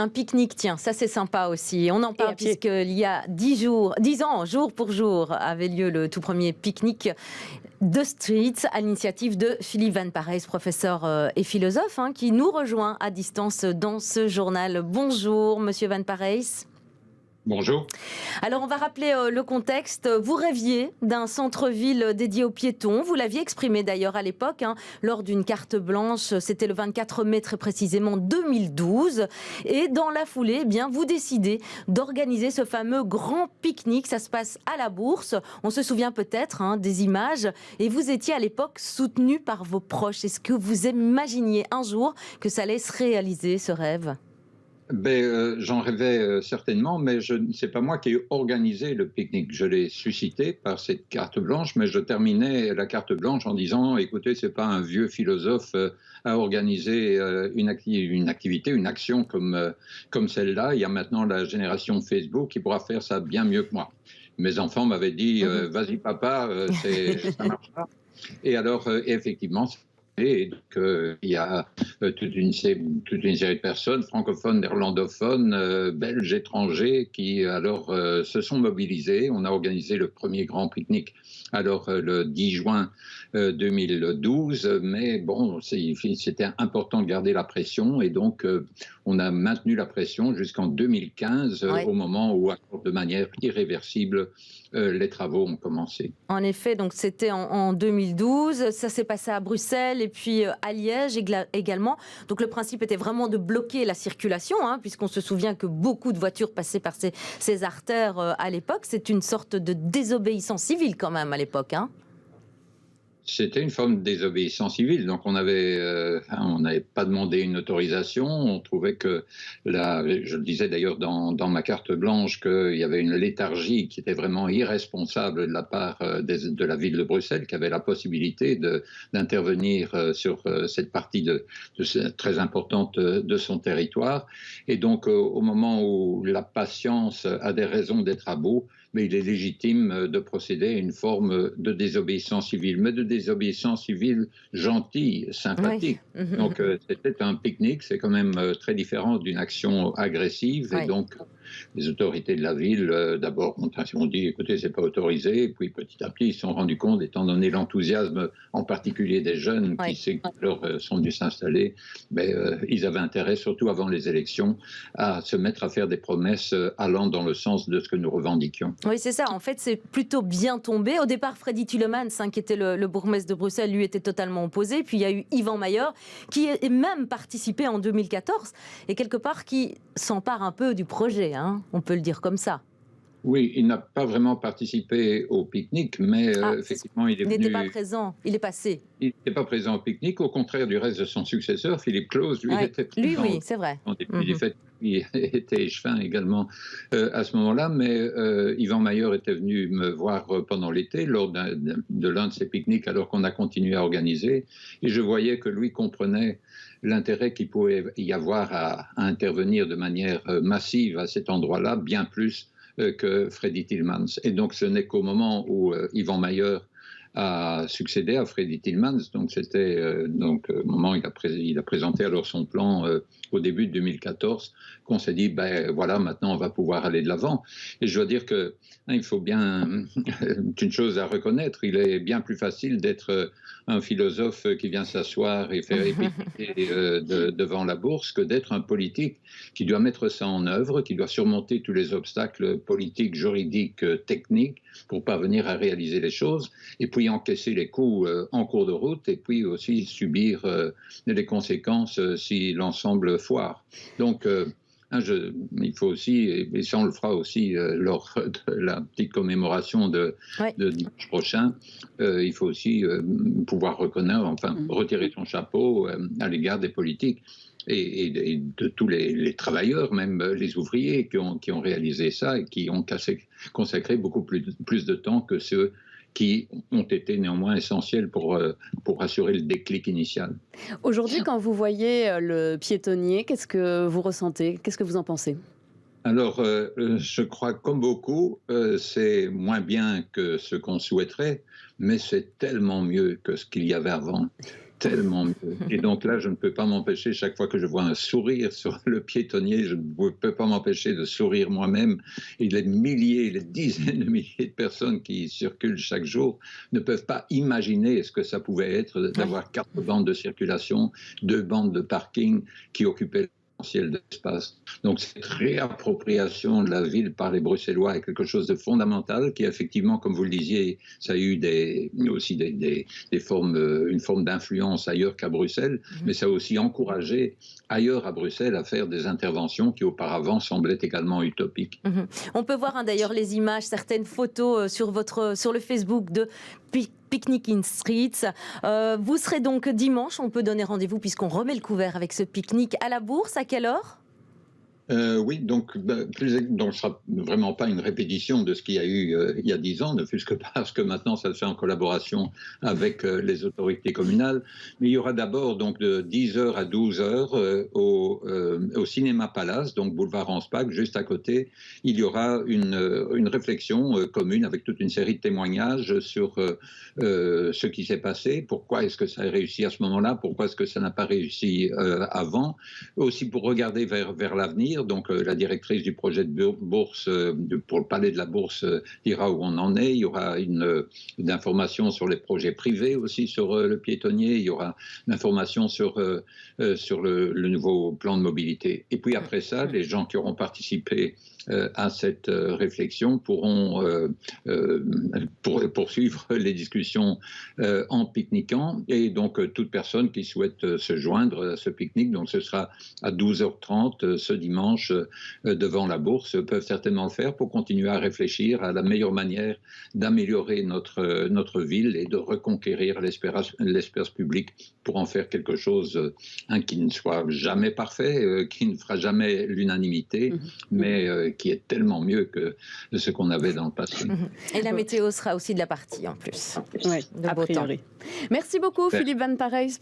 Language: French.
un pique-nique, tiens, ça c'est sympa aussi. On en parle puisqu'il y a 10 ans, jour pour jour, avait lieu le tout premier pique-nique de Streets à l'initiative de Philippe Van Parijs, professeur et philosophe, qui nous rejoint à distance dans ce journal. Bonjour, monsieur Van Parijs. Bonjour. Alors, on va rappeler le contexte. Vous rêviez d'un centre-ville dédié aux piétons. Vous l'aviez exprimé d'ailleurs à l'époque, lors d'une carte blanche. C'était le 24 mai, très précisément 2012. Et dans la foulée, vous décidez d'organiser ce fameux grand pique-nique. Ça se passe à la Bourse. On se souvient peut-être des images. Et vous étiez à l'époque soutenu par vos proches. Est-ce que vous imaginiez un jour que ça allait se réaliser, ce rêve ? J'en rêvais certainement, mais c'est pas moi qui ai organisé le pique-nique. Je l'ai suscité par cette carte blanche, mais je terminais la carte blanche en disant, écoutez, c'est pas un vieux philosophe à organiser une activité, une action comme celle-là. Il y a maintenant la génération Facebook qui pourra faire ça bien mieux que moi. Mes enfants m'avaient dit, vas-y papa, ça marchera. Et alors, effectivement, et donc, il y a toute une série de personnes, francophones, néerlandophones, belges, étrangers, qui alors se sont mobilisés. On a organisé le premier grand pique-nique alors le 10 juin 2012, mais bon, c'était important de garder la pression et donc on a maintenu la pression jusqu'en 2015, au moment où, de manière irréversible, les travaux ont commencé. En effet, donc c'était en 2012, ça s'est passé à Bruxelles et puis à Liège également. Donc le principe était vraiment de bloquer la circulation, puisqu'on se souvient que beaucoup de voitures passaient par ces artères à l'époque. C'est une sorte de désobéissance civile quand même à l'époque. C'était une forme de désobéissance civile, donc on n'avait pas demandé une autorisation. On trouvait que, je le disais d'ailleurs dans ma carte blanche, qu'il y avait une léthargie qui était vraiment irresponsable de la part de la ville de Bruxelles, qui avait la possibilité d'intervenir sur cette partie très importante de son territoire. Et donc au moment où la patience a des raisons d'être à bout, mais il est légitime de procéder à une forme de désobéissance civile, mais de désobéissance civile gentille, sympathique. Oui. Donc c'était un pique-nique, c'est quand même très différent d'une action agressive. Oui. Et donc les autorités de la ville, d'abord, ont dit, écoutez, c'est pas autorisé. Et puis petit à petit, ils se sont rendus compte, étant donné l'enthousiasme, en particulier des jeunes qui sont venus s'installer, ils avaient intérêt, surtout avant les élections, à se mettre à faire des promesses allant dans le sens de ce que nous revendiquions. Oui, c'est ça. En fait, c'est plutôt bien tombé. Au départ, Freddy Thielemans, qui était le bourgmestre de Bruxelles, lui était totalement opposé. Puis il y a eu Yvan Mayer, qui a même participé en 2014 et quelque part qui s'empare un peu du projet, on peut le dire comme ça. Oui, il n'a pas vraiment participé au pique-nique, mais effectivement, il est venu... Il n'était pas présent, il est passé. Il n'était pas présent au pique-nique, au contraire du reste de son successeur, Philippe Claus, lui, était présent. Lui, oui, c'est vrai. En dépit du fait qu'il était échevin également à ce moment-là, mais Yvan Mayer était venu me voir pendant l'été, lors de l'un de ces pique-niques, alors qu'on a continué à organiser, et je voyais que lui comprenait l'intérêt qu'il pouvait y avoir à intervenir de manière massive à cet endroit-là, bien plus que Freddy Thielemans. Et donc ce n'est qu'au moment où Yvan Mayer a succédé à Freddy Thielemans, donc c'était au moment où il a présenté alors son plan au début de 2014, qu'on s'est dit, voilà, maintenant on va pouvoir aller de l'avant. Et je dois dire que il faut bien, une chose à reconnaître, il est bien plus facile d'être un philosophe qui vient s'asseoir et faire épicter devant la bourse que d'être un politique qui doit mettre ça en œuvre, qui doit surmonter tous les obstacles politiques, juridiques, techniques pour parvenir à réaliser les choses, et puis encaisser les coups en cours de route, et puis aussi subir les conséquences si l'ensemble foire. Donc, il faut aussi, et ça on le fera aussi lors de la petite commémoration de dimanche prochain, il faut aussi pouvoir retirer son chapeau à l'égard des politiques et de tous les travailleurs, même les ouvriers qui ont réalisé ça et qui ont consacré beaucoup plus de temps que ceux qui ont été néanmoins essentiels pour assurer le déclic initial. Aujourd'hui, quand vous voyez le piétonnier, qu'est-ce que vous ressentez? Qu'est-ce que vous en pensez? Alors, je crois comme beaucoup, c'est moins bien que ce qu'on souhaiterait, mais c'est tellement mieux que ce qu'il y avait avant. tellement mieux. Et donc là, je ne peux pas m'empêcher, chaque fois que je vois un sourire sur le piétonnier, je ne peux pas m'empêcher de sourire moi-même. Et les milliers, les dizaines de milliers de personnes qui circulent chaque jour ne peuvent pas imaginer ce que ça pouvait être d'avoir 4 bandes de circulation, 2 bandes de parking qui occupaient d'espace. Donc cette réappropriation de la ville par les Bruxellois est quelque chose de fondamental qui effectivement, comme vous le disiez, ça a eu aussi des formes, une forme d'influence ailleurs qu'à Bruxelles, mais ça a aussi encouragé ailleurs à Bruxelles à faire des interventions qui auparavant semblaient également utopiques. On peut voir d'ailleurs les images, certaines photos sur le Facebook de Picnic in Streets. Vous serez donc dimanche, on peut donner rendez-vous puisqu'on remet le couvert avec ce pique-nique à la Bourse. À quelle heure ? Oui, donc ce ne sera vraiment pas une répétition de ce qu'il y a eu il y a 10 ans, ne fût-ce que parce que maintenant ça se fait en collaboration avec les autorités communales. Mais il y aura d'abord donc de 10h à 12h au Cinéma Palace, donc boulevard Anspach, juste à côté. Il y aura une réflexion commune avec toute une série de témoignages sur ce qui s'est passé, pourquoi est-ce que ça a réussi à ce moment-là, pourquoi est-ce que ça n'a pas réussi avant, aussi pour regarder vers l'avenir. Donc la directrice du projet de bourse pour le palais de la bourse dira où on en est. Il y aura une information sur les projets privés aussi sur le piétonnier. Il y aura une information sur le nouveau plan de mobilité. Et puis après ça, les gens qui auront participé à cette réflexion pourront poursuivre les discussions en pique-niquant, et donc toute personne qui souhaite se joindre à ce pique-nique, donc ce sera à 12h30 ce dimanche devant la bourse, peuvent certainement le faire pour continuer à réfléchir à la meilleure manière d'améliorer notre ville et de reconquérir l'espace public pour en faire quelque chose qui ne soit jamais parfait, qui ne fera jamais l'unanimité, mais qui est tellement mieux que ce qu'on avait dans le passé. Et la météo sera aussi de la partie en plus. Oui, a priori. Merci beaucoup Philippe Van Parijs